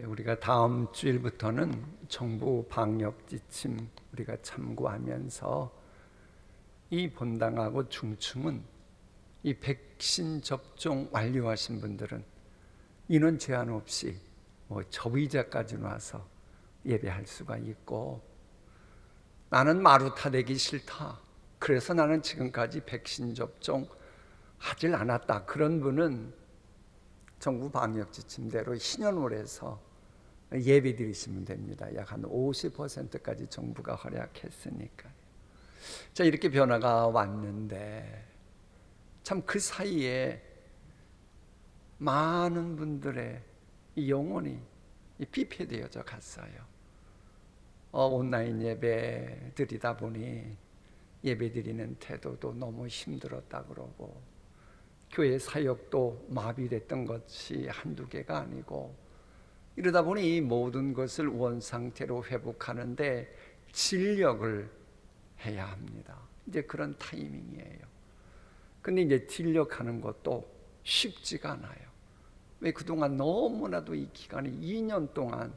우리가 다음 주일부터는 정부 방역 지침 우리가 참고하면서 이 본당하고 중층은 이 백신 접종 완료하신 분들은 인원 제한 없이 접의자까지 와서 예배할 수가 있고, 나는 마루타 되기 싫다, 그래서 나는 지금까지 백신 접종 하질 않았다, 그런 분은 정부 방역 지침대로 신현홀에서 예배 드리시면 됩니다. 약 한 50%까지 정부가 허락했으니까요. 자, 이렇게 변화가 왔는데 참 그 사이에 많은 분들의 영혼이 피폐되어져 갔어요. 온라인 예배 드리다 보니 예배 드리는 태도도 너무 힘들었다 그러고, 교회 사역도 마비됐던 것이 한두 개가 아니고, 이러다 보니 이 모든 것을 원상태로 회복하는데 진력을 해야 합니다. 이제 그런 타이밍이에요. 근데 이제 진력하는 것도 쉽지가 않아요. 왜? 그동안 너무나도 이 기간이 2년 동안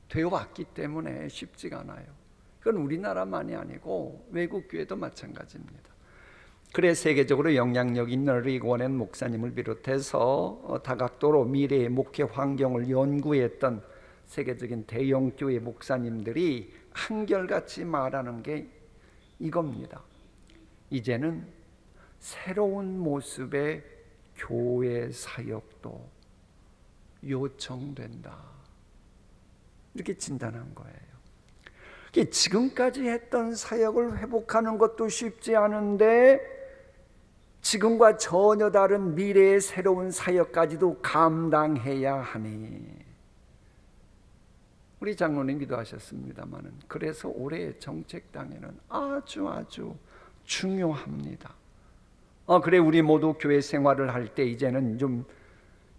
되어 왔기 때문에 쉽지가 않아요. 그건 우리나라만이 아니고 외국 교회도 마찬가지입니다. 그래 세계적으로 영향력 있는 릭 워렌 목사님을 비롯해서 다각도로 미래의 목회 환경을 연구했던 세계적인 대형 교회 목사님들이 한결같이 말하는 게 이겁니다. 이제는 새로운 모습의 교회 사역도 요청된다, 이렇게 진단한 거예요. 지금까지 했던 사역을 회복하는 것도 쉽지 않은데 지금과 전혀 다른 미래의 새로운 사역까지도 감당해야 하니, 우리 장로님 기도하셨습니다마는 그래서 올해 정책당에는 아주 중요합니다. 그래 우리 모두 교회 생활을 할 때 이제는 좀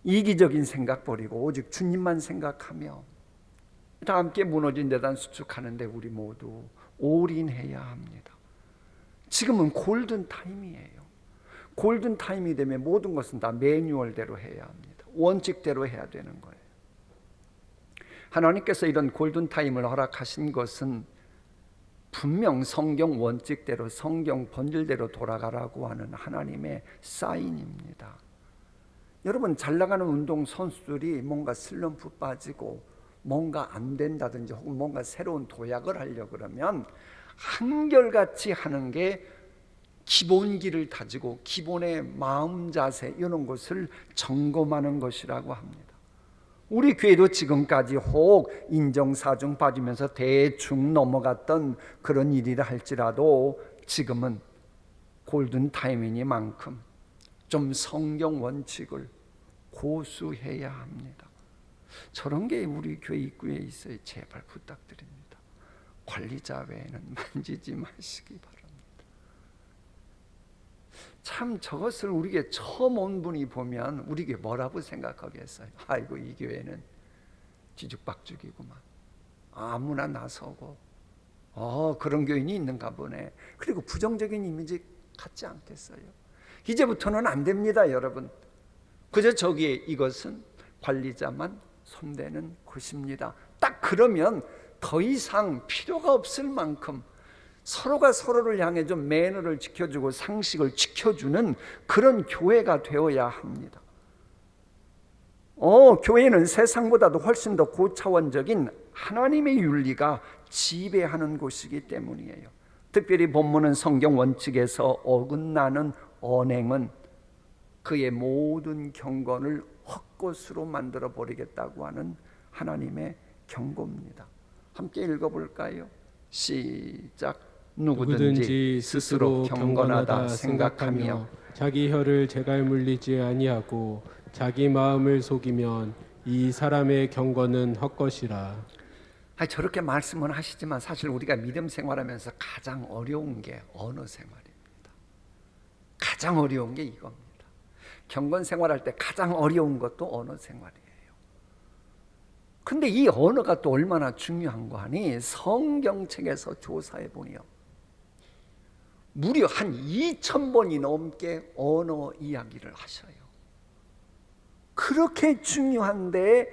이기적인 생각 버리고 오직 주님만 생각하며 다 함께 무너진 데다 수축하는데 우리 모두 올인해야 합니다. 지금은 골든 타임이에요. 골든 타임이 되면 모든 것은 다 매뉴얼대로 해야 합니다. 원칙대로 해야 되는 거예요. 하나님께서 이런 골든 타임을 허락하신 것은 분명 성경 원칙대로, 성경 본질대로 돌아가라고 하는 하나님의 사인입니다. 여러분, 잘 나가는 운동 선수들이 뭔가 슬럼프 빠지고 뭔가 안 된다든지 혹은 뭔가 새로운 도약을 하려고 그러면 한결같이 하는 게 기본기를 다지고 기본의 마음 자세, 이런 것을 점검하는 것이라고 합니다. 우리 교회도 지금까지 혹 인정사정 빠지면서 대충 넘어갔던 그런 일이라 할지라도 지금은 골든타임이니만큼 좀 성경 원칙을 고수해야 합니다. 저런 게 우리 교회 입구에 있어요. 제발 부탁드립니다. 관리자 외에는 만지지 마시기 바랍니다. 참 저것을 우리에게 처음 온 분이 보면 우리에게 뭐라고 생각하겠어요? 아이고, 이 교회는 뒤죽박죽이구만, 아무나 나서고 그런 교인이 있는가 보네, 그리고 부정적인 이미지 갖지 않겠어요? 이제부터는 안 됩니다, 여러분. 그저 저기에 이것은 관리자만 손대는 곳입니다. 딱 그러면 더 이상 필요가 없을 만큼 서로가 서로를 향해 좀 매너를 지켜주고 상식을 지켜주는 그런 교회가 되어야 합니다. 교회는 세상보다도 훨씬 더 고차원적인 하나님의 윤리가 지배하는 곳이기 때문이에요. 특별히 본문은 성경 원칙에서 어긋나는 언행은 그의 모든 경건을 헛것으로 만들어 버리겠다고 하는 하나님의 경고입니다. 함께 읽어볼까요? 시작. 누구든지 스스로 경건하다 생각하며 자기 혀를 제갈 물리지 아니하고 자기 마음을 속이면 이 사람의 경건은 헛것이라. 저렇게 말씀은 하시지만 사실 우리가 믿음 생활하면서 가장 어려운 게 언어 생활입니다. 가장 어려운 게 이겁니다. 경건 생활할 때 가장 어려운 것도 언어 생활이에요. 근데 이 언어가 또 얼마나 중요한 거 아니? 성경책에서 조사해 보니요, 무려 한 2,000번이 넘게 언어 이야기를 하셔요. 그렇게 중요한데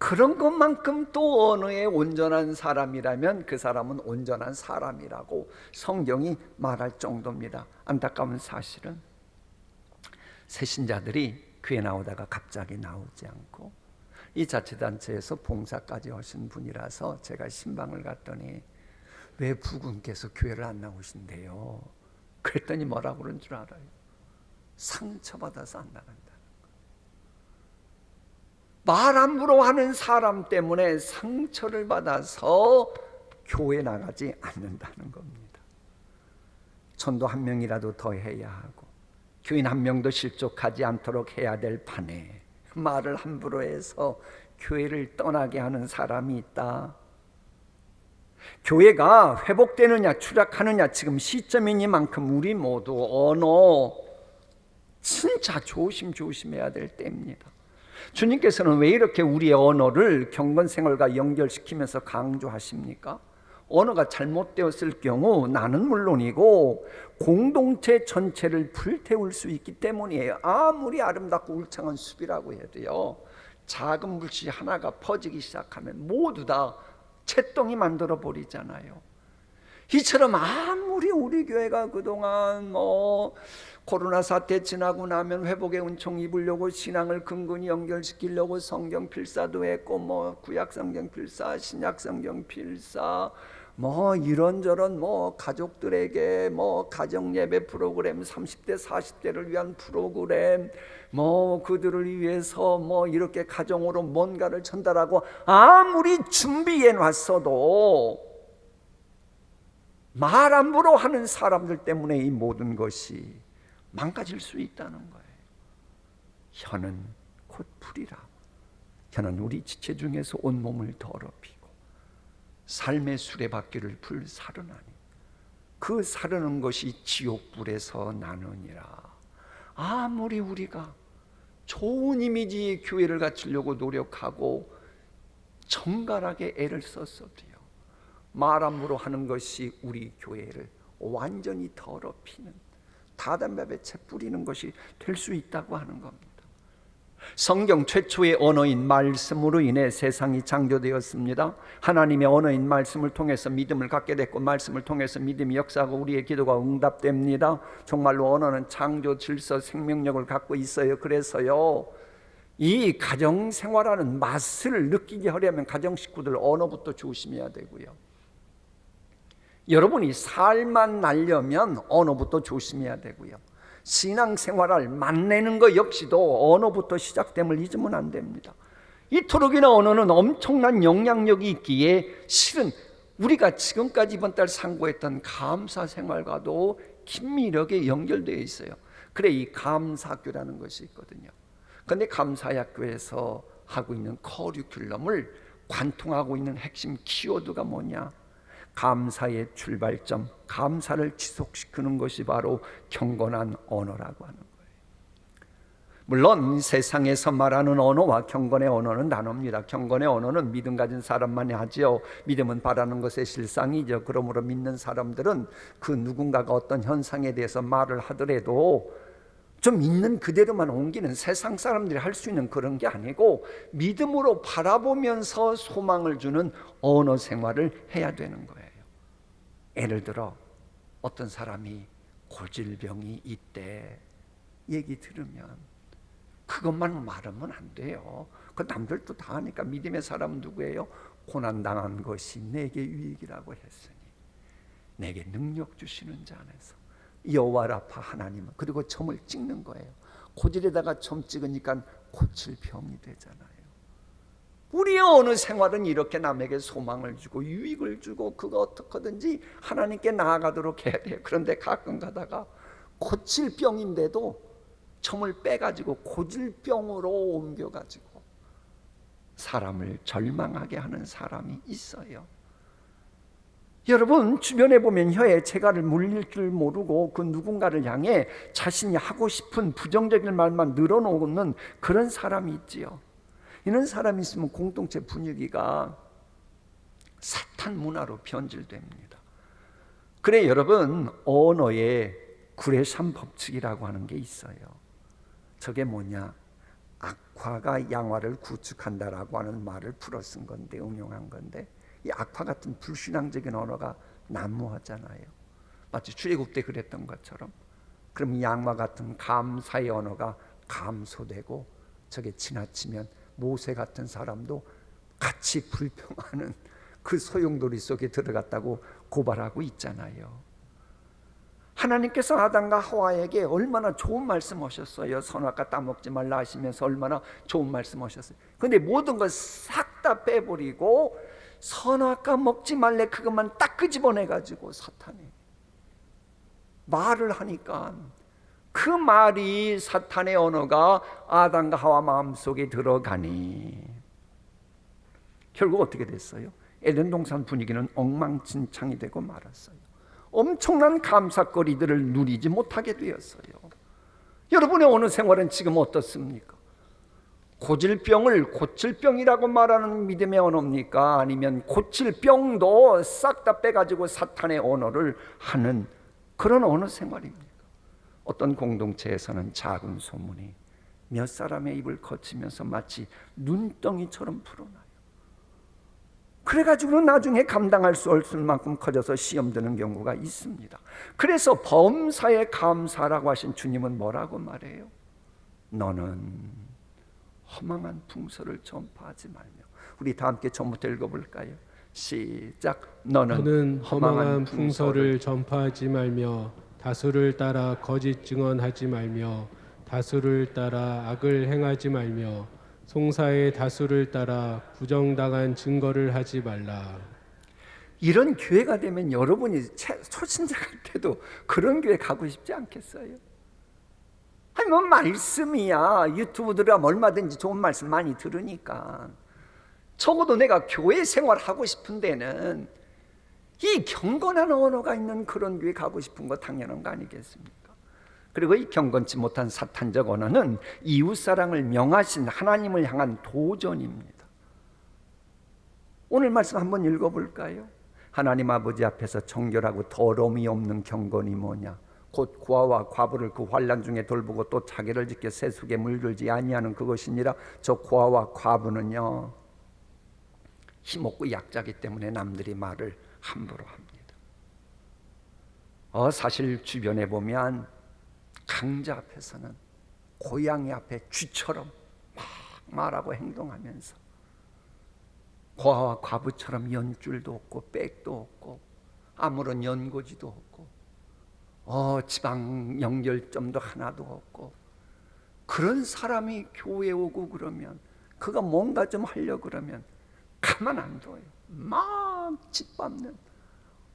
그런 것만큼 또 언어에 온전한 사람이라면 그 사람은 온전한 사람이라고 성경이 말할 정도입니다. 안타까운 사실은 새신자들이 교회 나오다가 갑자기 나오지 않고, 이 자치단체에서 봉사까지 하신 분이라서 제가 신방을 갔더니 왜 부군께서 교회를 안 나오신대요? 그랬더니 뭐라고 그런 줄 알아요? 상처받아서 안 나간다. 말 함부로 하는 사람 때문에 상처를 받아서 교회 나가지 않는다는 겁니다. 전도 한 명이라도 더 해야 하고 교인 한 명도 실족하지 않도록 해야 될 판에 말을 함부로 해서 교회를 떠나게 하는 사람이 있다. 교회가 회복되느냐 추락하느냐 지금 시점이니만큼 우리 모두 언어 진짜 조심해야 될 때입니다. 주님께서는 왜 이렇게 우리의 언어를 경건생활과 연결시키면서 강조하십니까? 언어가 잘못되었을 경우 나는 물론이고 공동체 전체를 불태울 수 있기 때문이에요. 아무리 아름답고 울창한 숲이라고 해도요, 작은 물씨 하나가 퍼지기 시작하면 모두 다 채덩이 만들어 버리잖아요. 이처럼 아무리 우리 교회가 그동안 코로나 사태 지나고 나면 회복의 은총 입으려고 신앙을 근근히 연결시키려고 성경 필사도 했고 구약 성경 필사, 신약 성경 필사, 이런저런 가족들에게 가정 예배 프로그램, 30대 40대를 위한 프로그램, 그들을 위해서 이렇게 가정으로 뭔가를 전달하고 아무리 준비해 놨어도 말 함부로 하는 사람들 때문에 이 모든 것이 망가질 수 있다는 거예요. 혀는 곧 불이라. 혀는 우리 지체 중에서 온몸을 더럽히고 삶의 수레바퀴를 불사르나니 그 사르는 것이 지옥불에서 나느니라. 아무리 우리가 좋은 이미지의 교회를 갖추려고 노력하고 정갈하게 애를 썼어도요, 말 함부로 하는 것이 우리 교회를 완전히 더럽히는, 다담배배채 뿌리는 것이 될 수 있다고 하는 겁니다. 성경 최초의 언어인 말씀으로 인해 세상이 창조되었습니다. 하나님의 언어인 말씀을 통해서 믿음을 갖게 됐고 말씀을 통해서 믿음이 역사하고 우리의 기도가 응답됩니다. 정말로 언어는 창조 질서 생명력을 갖고 있어요. 그래서요, 이 가정생활하는 맛을 느끼게 하려면 가정 식구들 언어부터 조심해야 되고요, 여러분이 살만 날려면 언어부터 조심해야 되고요, 신앙생활을 맛내는 것 역시도 언어부터 시작됨을 잊으면 안 됩니다. 이토록이나 언어는 엄청난 영향력이 있기에 실은 우리가 지금까지 이번 달 상고했던 감사생활과도 긴밀하게 연결되어 있어요. 그래 이 감사학교라는 것이 있거든요. 그런데 감사학교에서 하고 있는 커리큘럼을 관통하고 있는 핵심 키워드가 뭐냐? 감사의 출발점, 감사를 지속시키는 것이 바로 경건한 언어라고 하는 거예요. 물론 세상에서 말하는 언어와 경건의 언어는 다릅니다. 경건의 언어는 믿음 가진 사람만이 하지요. 믿음은 바라는 것의 실상이죠. 그러므로 믿는 사람들은 그 누군가가 어떤 현상에 대해서 말을 하더라도 좀 있는 그대로만 옮기는, 세상 사람들이 할 수 있는 그런 게 아니고 믿음으로 바라보면서 소망을 주는 언어 생활을 해야 되는 거예요. 예를 들어 어떤 사람이 고질병이 있대 얘기 들으면 그것만 말하면 안 돼요. 그 남들도 다 하니까. 믿음의 사람은 누구예요? 고난당한 것이 내게 유익이라고 했으니 내게 능력 주시는 자 안에서 여호와 라파 하나님은, 그리고 점을 찍는 거예요. 고질에다가 점 찍으니까 고칠 병이 되잖아요. 우리의 어느 생활은 이렇게 남에게 소망을 주고 유익을 주고 그거 어떻게든지 하나님께 나아가도록 해야 돼요. 그런데 가끔 가다가 고칠 병인데도 점을 빼가지고 고질병으로 옮겨가지고 사람을 절망하게 하는 사람이 있어요. 여러분 주변에 보면 혀에 재갈을 물릴 줄 모르고 그 누군가를 향해 자신이 하고 싶은 부정적인 말만 늘어놓는 그런 사람이 있지요. 이런 사람이 있으면 공동체 분위기가 사탄 문화로 변질됩니다. 그래 여러분, 언어에 구레삼 법칙이라고 하는 게 있어요. 저게 뭐냐? 악화가 양화를 구축한다라고 하는 말을 풀어 쓴 건데, 응용한 건데, 이 악화 같은 불신앙적인 언어가 난무하잖아요. 마치 출애굽 때 그랬던 것처럼. 그럼 양화 같은 감사의 언어가 감소되고, 저게 지나치면 모세 같은 사람도 같이 불평하는 그 소용돌이 속에 들어갔다고 고발하고 있잖아요. 하나님께서 아담과 하와에게 얼마나 좋은 말씀 하셨어요. 선악과 따먹지 말라 하시면서 얼마나 좋은 말씀 하셨어요. 근데 모든 걸 싹 다 빼버리고 선악과 먹지 말래 그것만 딱 끄집어내가지고 사탄이 말을 하니까, 그 말이, 사탄의 언어가 아담과 하와 마음속에 들어가니 결국 어떻게 됐어요? 에덴 동산 분위기는 엉망진창이 되고 말았어요. 엄청난 감사거리들을 누리지 못하게 되었어요. 여러분의 어느 생활은 지금 어떻습니까? 고질 병을 고칠 병이라고 말하는 믿음의 언어입니까? 아니면 고칠 병도 싹 다 빼가지고 사탄의 언어를 하는 그런 언어 생활입니까? 어떤 공동체에서는 작은 소문이 몇 사람의 입을 거치면서 마치 눈덩이처럼 풀어나요. 그래가지고 나중에 감당할 수 없을 만큼 커져서 시험 드는 경우가 있습니다. 그래서 범사에 감사라고 하신 주님은 뭐라고 말해요? 너는 허망한 풍서를 전파하지 말며. 우리 다 함께 처음부터 읽어볼까요? 시작. 너는 허망한 풍서를 전파하지 말며 다수를 따라 거짓 증언하지 말며 다수를 따라 악을 행하지 말며 송사의 다수를 따라 부정당한 증거를 하지 말라. 이런 교회가 되면 여러분이 초신자 같아도 그런 교회 가고 싶지 않겠어요? 아니 뭐 말씀이야. 유튜브 들어가면 얼마든지 좋은 말씀 많이 들으니까. 적어도 내가 교회 생활하고 싶은 데는 이 경건한 언어가 있는 그런 교회 가고 싶은 거 당연한 거 아니겠습니까? 그리고 이 경건치 못한 사탄적 언어는 이웃사랑을 명하신 하나님을 향한 도전입니다. 오늘 말씀 한번 읽어볼까요? 하나님 아버지 앞에서 정결하고 더러움이 없는 경건이 뭐냐? 곧 고아와 과부를 그 환난 중에 돌보고 또 자기를 지켜 세속에 물들지 아니하는 그것이니라. 저 고아와 과부는요, 힘없고 약자기 때문에 남들이 말을 함부로 합니다. 사실 주변에 보면 강자 앞에서는 고양이 앞에 쥐처럼 막 말하고 행동하면서 고아와 과부처럼 연줄도 없고 백도 없고 아무런 연고지도 없고 지방 연결점도 하나도 없고, 그런 사람이 교회에 오고 그러면, 그가 뭔가 좀 하려고 그러면 가만 안 둬요. 막 짓밟는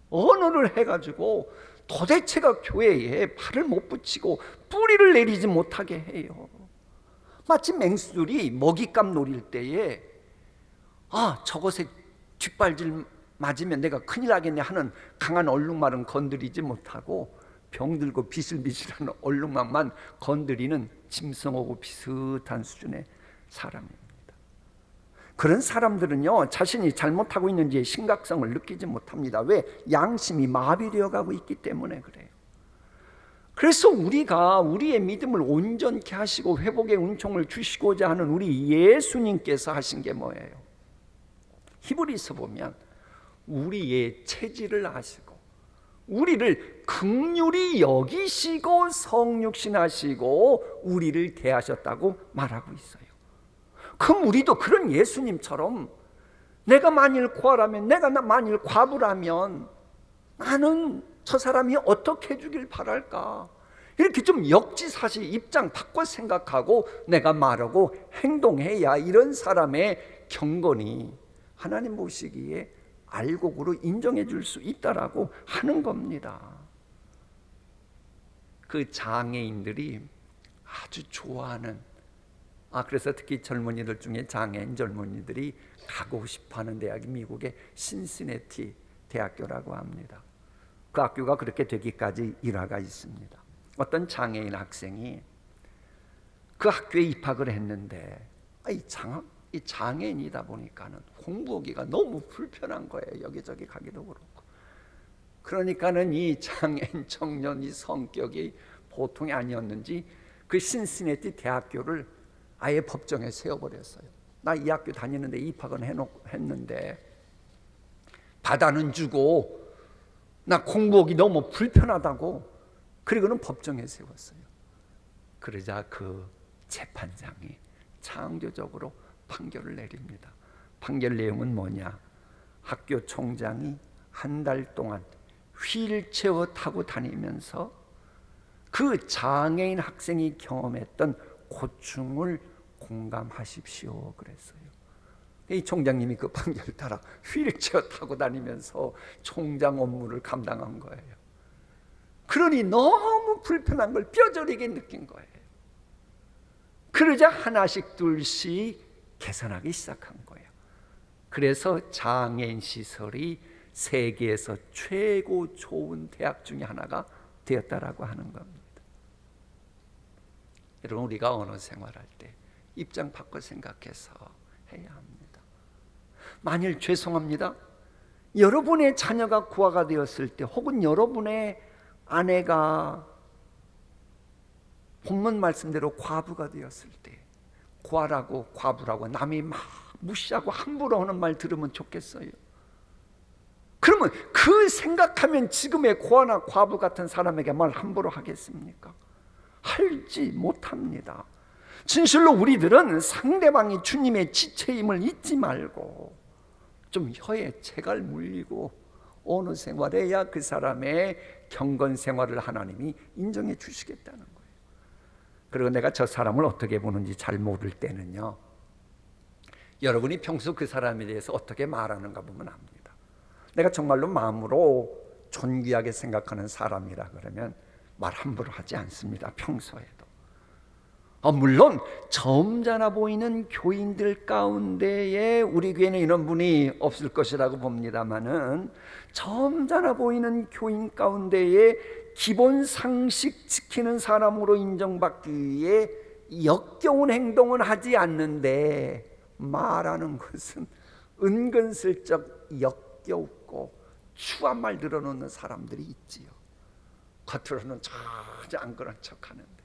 언어를 해가지고 도대체가 교회에 발을 못 붙이고 뿌리를 내리지 못하게 해요. 마치 맹수들이 먹잇감 노릴 때에 저것에 뒷발질 맞으면 내가 큰일 나겠네 하는 강한 얼룩말은 건드리지 못하고 병들고 비실비실한 얼룩말만 건드리는 짐승하고 비슷한 수준의 사람입니다. 그런 사람들은요, 자신이 잘못하고 있는지의 심각성을 느끼지 못합니다. 왜? 양심이 마비되어 가고 있기 때문에 그래요. 그래서 우리가 우리의 믿음을 온전케 하시고 회복의 은총을 주시고자 하는 우리 예수님께서 하신 게 뭐예요? 히브리서 보면 우리의 체질을 아시고 우리를 긍휼히 여기시고 성육신하시고 우리를 대하셨다고 말하고 있어요. 그럼 우리도 그런 예수님처럼 내가 만일 고아라면, 내가 만일 과부라면 나는 저 사람이 어떻게 해주길 바랄까, 이렇게 좀 역지사지 입장 바꿔 생각하고 내가 말하고 행동해야 이런 사람의 경건이 하나님 보시기에 알곡으로 인정해 줄 수 있다라고 하는 겁니다. 그 장애인들이 아주 좋아하는, 그래서 특히 젊은이들 중에 장애인 젊은이들이 가고 싶어하는 대학이 미국의 신시내티 대학교라고 합니다. 그 학교가 그렇게 되기까지 일화가 있습니다. 어떤 장애인 학생이 그 학교에 입학을 했는데 이 장애인이다 보니까는 공부하기가 너무 불편한 거예요. 여기저기 가기도 그렇고. 그러니까는 이 장애인 청년이 성격이 보통이 아니었는지 그 신시내티 대학교를 아예 법정에 세워버렸어요. 나 이 학교 다니는데 입학은 했는데 받아는 주고 나 공부하기 너무 불편하다고, 그리고는 법정에 세웠어요. 그러자 그 재판장이 창조적으로 판결을 내립니다. 판결 내용은 뭐냐? 학교 총장이 한 달 동안 휠체어 타고 다니면서 그 장애인 학생이 경험했던 고충을 공감하십시오 그랬어요. 이 총장님이 그 판결 따라 휠체어 타고 다니면서 총장 업무를 감당한 거예요. 그러니 너무 불편한 걸 뼈저리게 느낀 거예요. 그러자 하나씩 둘씩 개선하기 시작한 거예요. 그래서 장애인 시설이 세계에서 최고 좋은 대학 중에 하나가 되었다라고 하는 겁니다. 여러분, 우리가 언어 생활할 때 입장 바꿔 생각해서 해야 합니다. 만일 죄송합니다, 여러분의 자녀가 고아가 되었을 때, 혹은 여러분의 아내가 본문 말씀대로 과부가 되었을 때, 고아라고 과부라고 남이 막 무시하고 함부로 하는 말 들으면 좋겠어요? 그러면 그 생각하면 지금의 고아나 과부 같은 사람에게 말 함부로 하겠습니까? 하지 못합니다. 진실로 우리들은 상대방이 주님의 지체임을 잊지 말고 좀 혀에 채갈 물리고 언어 생활해야 그 사람의 경건 생활을 하나님이 인정해 주시겠다는 거예요. 그리고 내가 저 사람을 어떻게 보는지 잘 모를 때는요, 여러분이 평소 그 사람에 대해서 어떻게 말하는가 보면 압니다. 내가 정말로 마음으로 존귀하게 생각하는 사람이라 그러면 말 함부로 하지 않습니다. 평소에도. 물론 점잖아 보이는 교인들 가운데에 우리 교회는 이런 분이 없을 것이라고 봅니다마는, 점잖아 보이는 교인 가운데에 기본 상식 지키는 사람으로 인정받기 위해 역겨운 행동은 하지 않는데 말하는 것은 은근슬쩍 역겨웠고 추한 말 늘어놓는 사람들이 있지요. 겉으로는 전혀 안 그런 척하는데,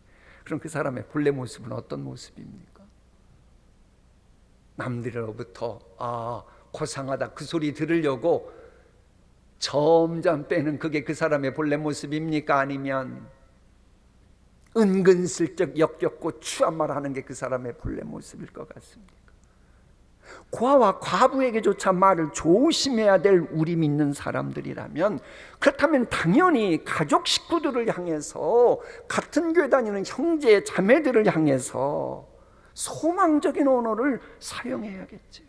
그럼 그 사람의 본래 모습은 어떤 모습입니까? 남들로부터 고상하다 그 소리 들으려고 점점 빼는 그게 그 사람의 본래 모습입니까? 아니면 은근슬쩍 역겹고 추한 말하는 게 그 사람의 본래 모습일 것 같습니까? 고아와 과부에게조차 말을 조심해야 될 우리 믿는 사람들이라면, 그렇다면 당연히 가족 식구들을 향해서, 같은 교회 다니는 형제 자매들을 향해서 소망적인 언어를 사용해야겠지요.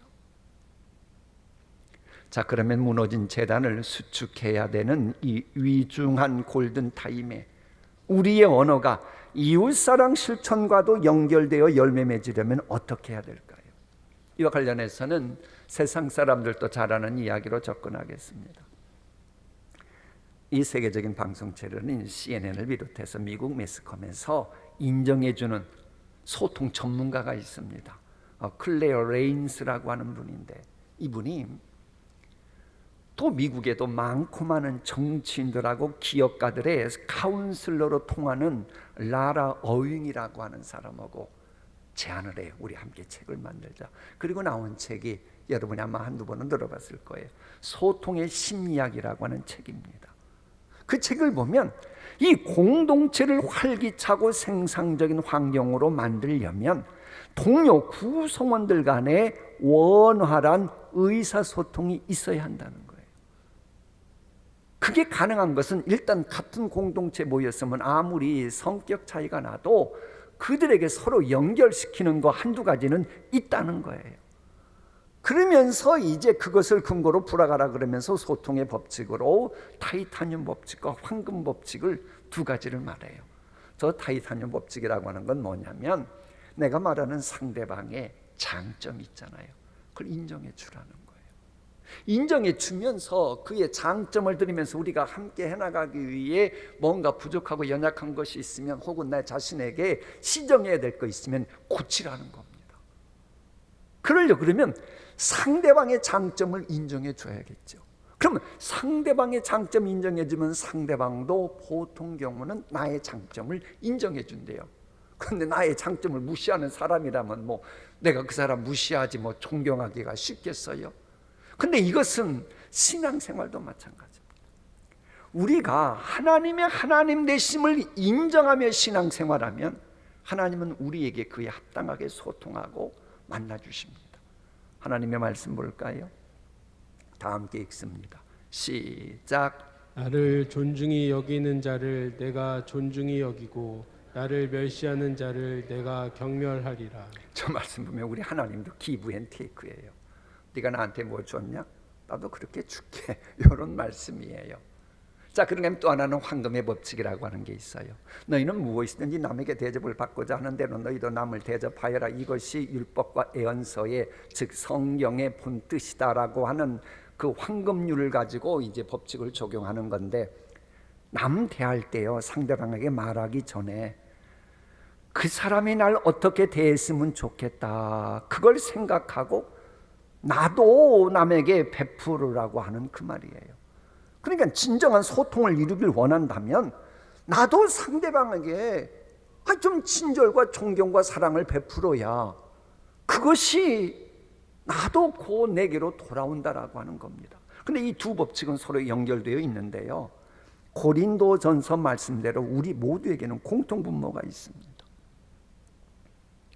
자, 그러면 무너진 재단을 수축해야 되는 이 위중한 골든타임에 우리의 언어가 이웃사랑 실천과도 연결되어 열매 맺으려면 어떻게 해야 될까요? 이와 관련해서는 세상 사람들도 잘 아는 이야기로 접근하겠습니다. 이 세계적인 방송 채널인 CNN을 비롯해서 미국 매스컴에서 인정해주는 소통 전문가가 있습니다. 클레어 레인스라고 하는 분인데, 이분이 또 미국에도 많고 많은 정치인들하고 기업가들의 카운슬러로 통하는 라라 어윙이라고 하는 사람하고 제안을 해요. 우리 함께 책을 만들자. 그리고 나온 책이 여러분이 아마 한두 번은 들어봤을 거예요. 소통의 심리학이라고 하는 책입니다. 그 책을 보면 이 공동체를 활기차고 생산적인 환경으로 만들려면 동료 구성원들 간의 원활한 의사소통이 있어야 한다는 거예요. 그게 가능한 것은 일단 같은 공동체에 모였으면 아무리 성격 차이가 나도 그들에게 서로 연결시키는 거 한두 가지는 있다는 거예요. 그러면서 이제 그것을 근거로 풀어가라 그러면서 소통의 법칙으로 타이타늄 법칙과 황금 법칙을 두 가지를 말해요. 저 타이타늄 법칙이라고 하는 건 뭐냐면, 내가 말하는 상대방의 장점이 있잖아요. 그걸 인정해 주라는 거예요. 인정해 주면서 그의 장점을 들으면서 우리가 함께 해나가기 위해 뭔가 부족하고 연약한 것이 있으면, 혹은 내 자신에게 시정해야 될 거 있으면 고치라는 겁니다. 그러면 상대방의 장점을 인정해 줘야겠죠. 그러면 상대방의 장점 인정해 주면 상대방도 보통 경우는 나의 장점을 인정해 준대요. 근데 나의 장점을 무시하는 사람이라면 뭐 내가 그 사람 무시하지 뭐 존경하기가 쉽겠어요? 근데 이것은 신앙생활도 마찬가지입니다. 우리가 하나님의 하나님 되심을 인정하며 신앙생활하면 하나님은 우리에게 그에 합당하게 소통하고 만나주십니다. 하나님의 말씀 볼까요? 다 함께 읽습니다. 시작. 나를 존중히 여기는 자를 내가 존중히 여기고 나를 멸시하는 자를 내가 경멸하리라. 저 말씀 보면 우리 하나님도 기브 앤 테이크예요. 네가 나한테 뭐 줬냐? 나도 그렇게 줄게. 이런 말씀이에요. 자, 그러면 또 하나는 황금의 법칙이라고 하는 게 있어요. 너희는 무엇이든지 남에게 대접을 받고자 하는 대로 너희도 남을 대접하여라. 이것이 율법과 예언서의 즉 성경의 본 뜻이다라고 하는 그 황금률을 가지고 이제 법칙을 적용하는 건데, 남 대할 때요 상대방에게 말하기 전에 그 사람이 날 어떻게 대했으면 좋겠다 그걸 생각하고 나도 남에게 베푸르라고 하는 그 말이에요. 그러니까 진정한 소통을 이루길 원한다면 나도 상대방에게 좀 친절과 존경과 사랑을 베풀어야 그것이 나도 곧 내게로 돌아온다라고 하는 겁니다. 근데 이 두 법칙은 서로 연결되어 있는데요, 고린도전서 말씀대로 우리 모두에게는 공통분모가 있습니다.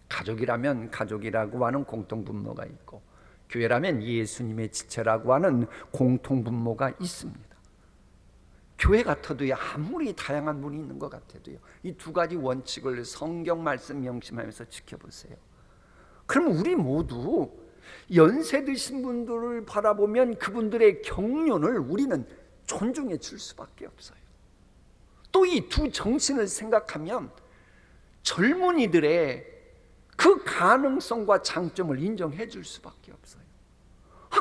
가족이라면 가족이라고 하는 공통분모가 있고, 교회라면 예수님의 지체라고 하는 공통분모가 있습니다. 교회 같아도요, 아무리 다양한 분이 있는 것 같아도요, 이 두 가지 원칙을 성경 말씀 명심하면서 지켜보세요. 그럼 우리 모두 연세 드신 분들을 바라보면 그분들의 경륜을 우리는 존중해 줄 수밖에 없어요. 또 이 두 정신을 생각하면 젊은이들의 그 가능성과 장점을 인정해 줄 수밖에 없어요.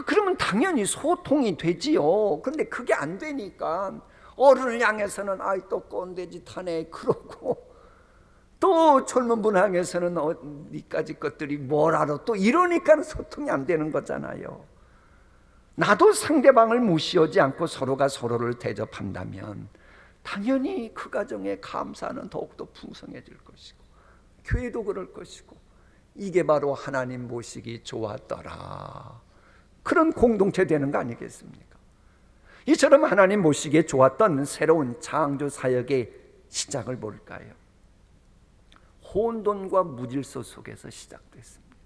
그러면 당연히 소통이 되지요. 그런데 그게 안 되니까 어른을 향해서는 아이 또 꼰대짓 하네 그러고, 또 젊은 분 향해서는 니까지 것들이 뭘 알아 또 이러니까 소통이 안 되는 거잖아요. 나도 상대방을 무시하지 않고 서로가 서로를 대접한다면 당연히 그 가정의 감사는 더욱더 풍성해질 것이고 교회도 그럴 것이고, 이게 바로 하나님 보시기 좋았더라 그런 공동체 되는 거 아니겠습니까? 이처럼 하나님 보시기에 좋았던 새로운 창조 사역의 시작을 볼까요? 혼돈과 무질서 속에서 시작됐습니다.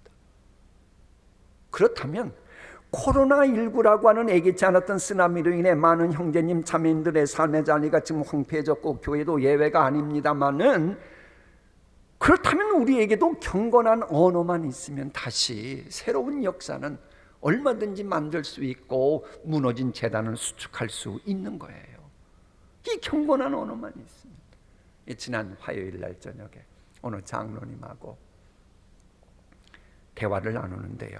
그렇다면 코로나19라고 하는 예기치 않았던 쓰나미로 인해 많은 형제님 자매님들의 삶의 자리가 지금 황폐해졌고 교회도 예외가 아닙니다만은, 그렇다면 우리에게도 경건한 언어만 있으면 다시 새로운 역사는 얼마든지 만들 수 있고 무너진 재단을 수축할 수 있는 거예요. 이 경건한 언어만 있습니다. 지난 화요일 날 저녁에 어느 장로님하고 대화를 나누는데요,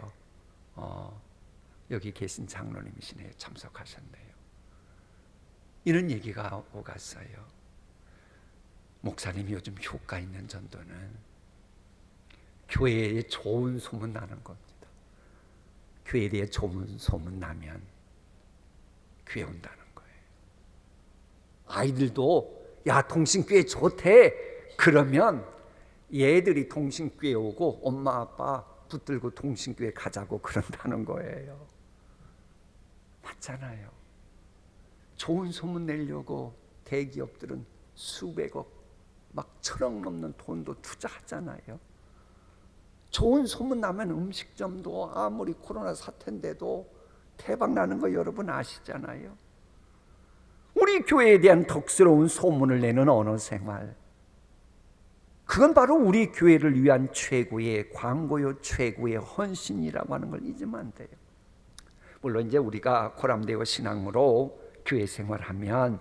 여기 계신 장로님이시네요. 참석하셨네요. 이런 얘기가 오갔어요. 목사님이 요즘 효과 있는 전도는 교회에 좋은 소문 나는 겁니다. 교회에 대해 좋은 소문 나면 교회 온다는 거예요. 아이들도 야 동신교회 좋대 그러면 얘들이 동신교회 오고 엄마 아빠 붙들고 동신교회 가자고 그런다는 거예요. 맞잖아요. 좋은 소문 내려고 대기업들은 수백억 막 1,000억 넘는 돈도 투자하잖아요. 좋은 소문 나면 음식점도 아무리 코로나 사태인데도 대박 나는 거 여러분 아시잖아요. 우리 교회에 대한 덕스러운 소문을 내는 언어 생활, 그건 바로 우리 교회를 위한 최고의 광고요, 최고의 헌신이라고 하는 걸 잊으면 안 돼요. 물론 이제 우리가 고람되어 신앙으로 교회 생활하면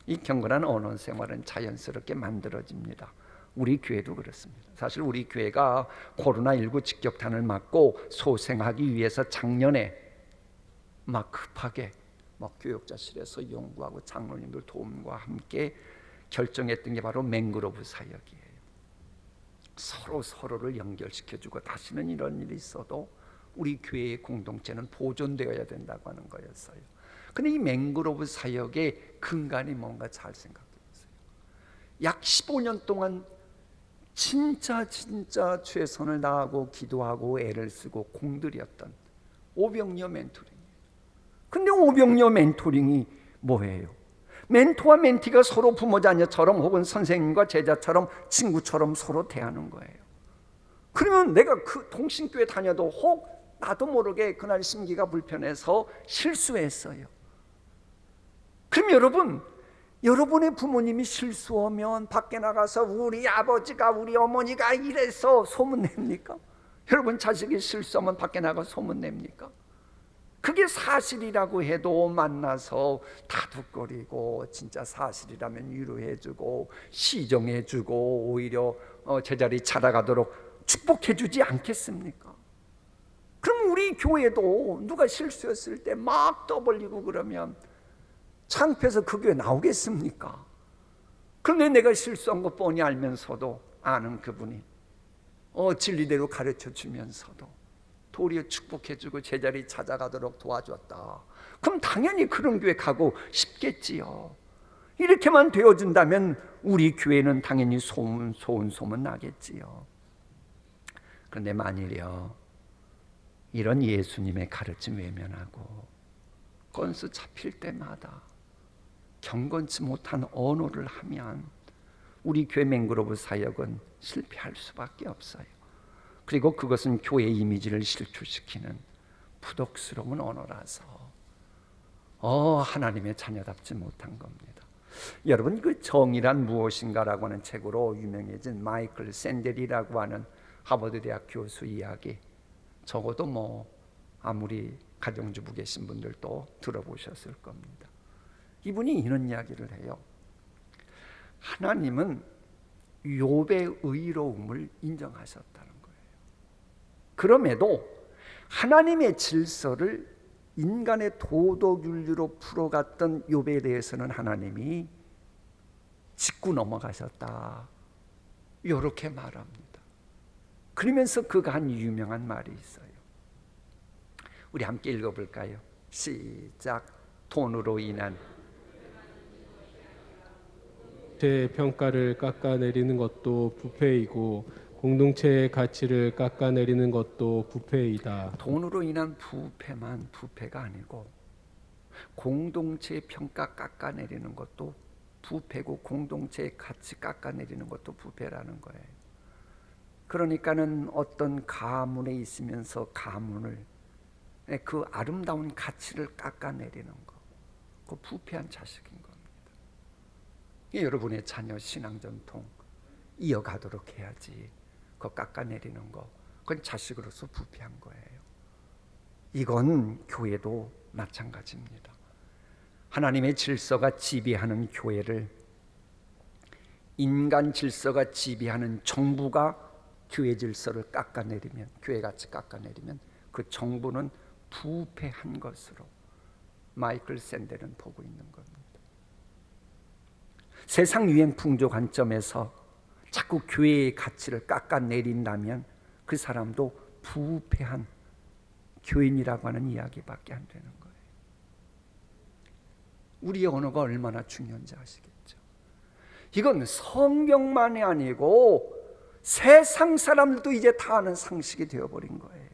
이 경건한 언어 생활은 자연스럽게 만들어집니다. 우리 교회도 그렇습니다. 사실 우리 교회가 코로나19 직격탄을 맞고 소생하기 위해서 작년에 막 급하게 막 교역자실에서 연구하고 장로님들 도움과 함께 결정했던 게 바로 맹그로브 사역이에요. 서로 서로를 연결시켜주고 다시는 이런 일이 있어도 우리 교회의 공동체는 보존되어야 된다고 하는 거였어요. 근데 이 맹그로브 사역의 근간이 뭔가 잘 생각해 보세요. 약 15년 동안 진짜 최선을 다하고 기도하고 애를 쓰고 공들였던 오병이어 멘토링이에요. 근데 오병이어 멘토링이 뭐예요? 멘토와 멘티가 서로 부모 자녀처럼 혹은 선생님과 제자처럼 친구처럼 서로 대하는 거예요. 그러면 내가 그 동신교회 다녀도 혹 나도 모르게 그날 심기가 불편해서 실수했어요. 그럼 여러분의 부모님이 실수하면 밖에 나가서 우리 아버지가 우리 어머니가 이래서 소문냅니까? 여러분 자식이 실수하면 밖에 나가 소문냅니까? 그게 사실이라고 해도 만나서 다투거리고 진짜 사실이라면 위로해주고 시정해주고 오히려 제자리 찾아가도록 축복해주지 않겠습니까? 그럼 우리 교회도 누가 실수했을 때 막 떠벌리고 그러면 창피해서 그 교회 나오겠습니까? 그런데 내가 실수한 거 뻔히 알면서도 아는 그분이 진리대로 가르쳐 주면서도 도리어 축복해주고 제자리 찾아가도록 도와줬다. 그럼 당연히 그런 교회 가고 싶겠지요. 이렇게만 되어준다면 우리 교회는 당연히 소문 나겠지요. 그런데 만일요 이런 예수님의 가르침 외면하고 건수 잡힐 때마다 경건치 못한 언어를 하면 우리 교회 맹그로브 사역은 실패할 수밖에 없어요. 그리고 그것은 교회 이미지를 실추시키는 부덕스러운 언어라서 하나님의 자녀답지 못한 겁니다. 여러분 그 정의란 무엇인가라고 하는 책으로 유명해진 마이클 샌델이라고 하는 하버드 대학 교수 이야기, 적어도 아무리 가정주부 계신 분들도 들어보셨을 겁니다. 이분이 이런 이야기를 해요. 하나님은 욥의 의로움을 인정하셨다는 거예요. 그럼에도 하나님의 질서를 인간의 도덕윤리로 풀어갔던 욥에 대해서는 하나님이 짚고 넘어가셨다, 이렇게 말합니다. 그러면서 그가 한 유명한 말이 있어요. 우리 함께 읽어볼까요? 시작. 돈으로 인한 제 평가를 깎아내리는 것도 부패이고 공동체의 가치를 깎아내리는 것도 부패이다. 돈으로 인한 부패만 부패가 아니고 공동체의 평가 깎아내리는 것도 부패고 공동체의 가치 깎아내리는 것도 부패라는 거예요. 그러니까는 어떤 가문에 있으면서 가문을 그 아름다운 가치를 깎아내리는 거, 그 부패한 자식인 겁니다. 여러분의 자녀 신앙 전통 이어가도록 해야지. 그 깎아내리는 거, 그건 자식으로서 부패한 거예요. 이건 교회도 마찬가지입니다. 하나님의 질서가 지배하는 교회를 인간 질서가 지배하는 정부가 교회 질서를 깎아내리면, 교회 가치 깎아내리면 그 정부는 부패한 것으로 마이클 샌델은 보고 있는 겁니다. 세상 유행 풍조 관점에서 자꾸 교회의 가치를 깎아내린다면 그 사람도 부패한 교인이라고 하는 이야기밖에 안 되는 거예요. 우리의 언어가 얼마나 중요한지 아시겠죠? 이건 성경만이 아니고 세상 사람들도 이제 다 아는 상식이 되어버린 거예요.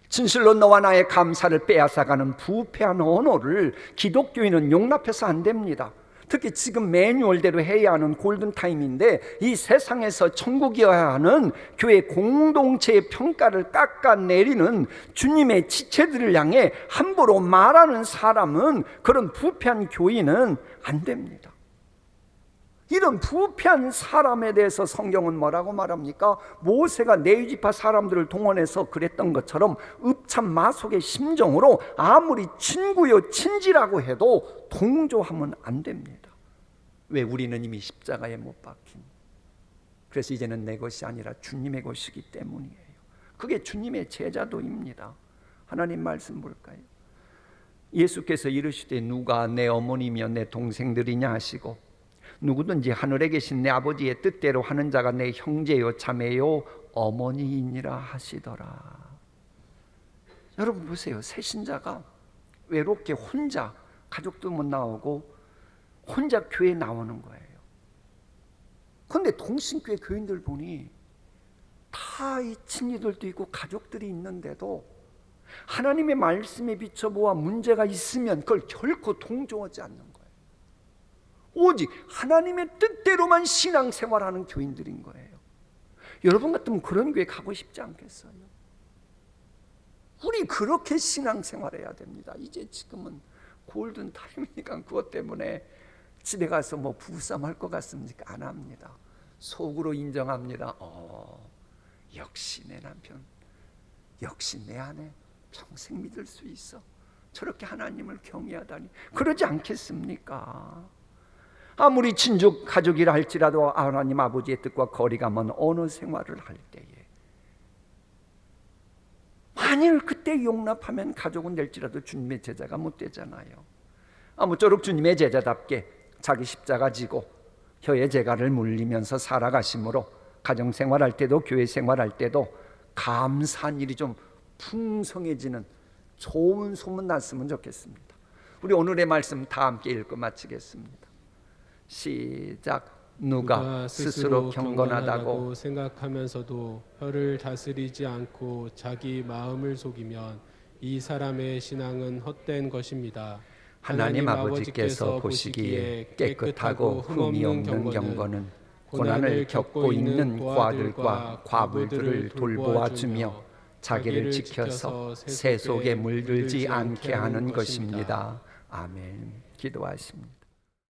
진실로 너와 나의 감사를 빼앗아가는 부패한 언어를 기독교인은 용납해서 안 됩니다. 특히 지금 매뉴얼대로 해야 하는 골든타임인데 이 세상에서 천국이어야 하는 교회 공동체의 평가를 깎아내리는 주님의 지체들을 향해 함부로 말하는 사람은, 그런 부패한 교인은 안 됩니다. 이런 부패한 사람에 대해서 성경은 뭐라고 말합니까? 모세가 레위지파 사람들을 동원해서 그랬던 것처럼 읍참마속의 심정으로 아무리 친구요 친지라고 해도 동조하면 안 됩니다. 왜? 우리는 이미 십자가에 못 박힌, 그래서 이제는 내 것이 아니라 주님의 것이기 때문이에요. 그게 주님의 제자도입니다. 하나님 말씀 볼까요? 예수께서 이르시되 누가 내 어머니며 내 동생들이냐 하시고 누구든지 하늘에 계신 내 아버지의 뜻대로 하는 자가 내 형제요 자매요 어머니이니라 하시더라. 여러분 보세요. 새신자가 외롭게 혼자, 가족도 못 나오고 혼자 교회에 나오는 거예요. 그런데 동신교회 교인들 보니 다 이 친구들도 있고 가족들이 있는데도 하나님의 말씀에 비춰보아 문제가 있으면 그걸 결코 동조하지 않는 거예요. 오직 하나님의 뜻대로만 신앙생활하는 교인들인 거예요. 여러분 같으면 그런 교회 가고 싶지 않겠어요? 우리 그렇게 신앙생활해야 됩니다. 이제 지금은 골든 타임이니까 그것 때문에 집에 가서 뭐 부부싸움 할 것 같습니까? 안 합니다. 속으로 인정합니다. 역시 내 남편, 역시 내 아내 평생 믿을 수 있어. 저렇게 하나님을 경외하다니. 그러지 않겠습니까? 아무리 친족 가족이라 할지라도 하나님 아버지의 뜻과 거리가 먼 어느 생활을 할 때에 만일 그때 용납하면 가족은 될지라도 주님의 제자가 못 되잖아요. 아무쪼록 주님의 제자답게 자기 십자가 지고 혀의 재갈을 물리면서 살아가심으로 가정생활할 때도 교회 생활할 때도 감사한 일이 좀 풍성해지는 좋은 소문 났으면 좋겠습니다. 우리 오늘의 말씀 다 함께 읽고 마치겠습니다. 시작. 누가 스스로 경건하다고 생각하면서도 혀를 다스리지 않고 자기 마음을 속이면 이 사람의 신앙은 헛된 것입니다. 하나님 아버지께서 보시기에 깨끗하고 흠이 없는 경건은 고난을 겪고 있는 고아들과 과부들을 돌보아주며 자기를 지켜서 새 속에 물들지 않게 하는 것입니다. 아멘. 기도하십니다.